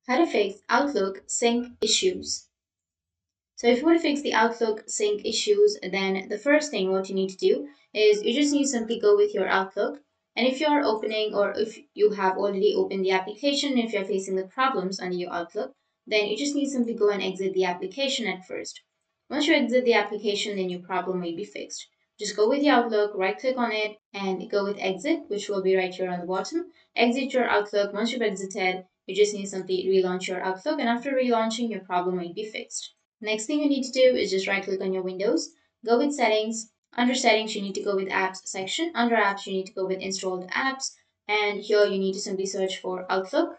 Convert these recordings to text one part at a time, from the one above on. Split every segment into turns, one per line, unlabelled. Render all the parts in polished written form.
How to fix Outlook sync issues. So if you want to fix the Outlook sync issues, then the first thing what you need to do is you just need to simply go with your Outlook. And if you're opening or if you have already opened the application, if you're facing the problems under your Outlook, then you just need to simply go and exit the application at first. Once you exit the application, then your problem may be fixed. Just go with the Outlook, right click on it, and go with exit, which will be right here on the bottom. Exit your Outlook. Once you've exited, you just need to simply relaunch your Outlook, and after relaunching, your problem might be fixed. Next thing you need to do is just right click on your Windows, go with settings. Under settings, you need to go with apps section. Under apps, you need to go with installed apps. And here you need to simply search for Outlook.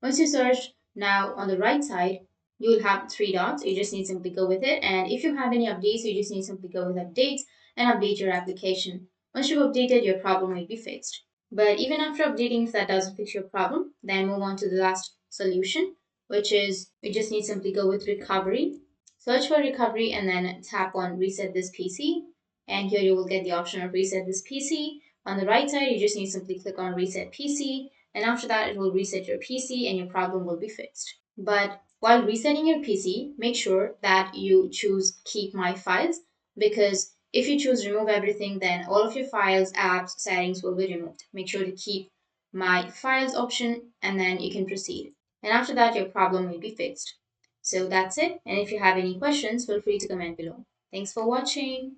Once you search, now on the right side, you'll have three dots. You just need to simply go with it. And if you have any updates, you just need to simply go with updates and update your application. Once you've updated, your problem will be fixed. But even after updating, if that doesn't fix your problem, then move on to the last solution, which is we just need to simply go with recovery. Search for recovery and then tap on reset this PC. And here you will get the option of reset this PC. On the right side, you just need to simply click on reset PC. And after that, it will reset your PC and your problem will be fixed. But while resetting your PC, make sure that you choose keep my files, because if you choose remove everything, then all of your files, apps, settings will be removed. Make sure to keep my files option and then you can proceed. And after that, your problem will be fixed. So that's it. And if you have any questions, feel free to comment below. Thanks for watching.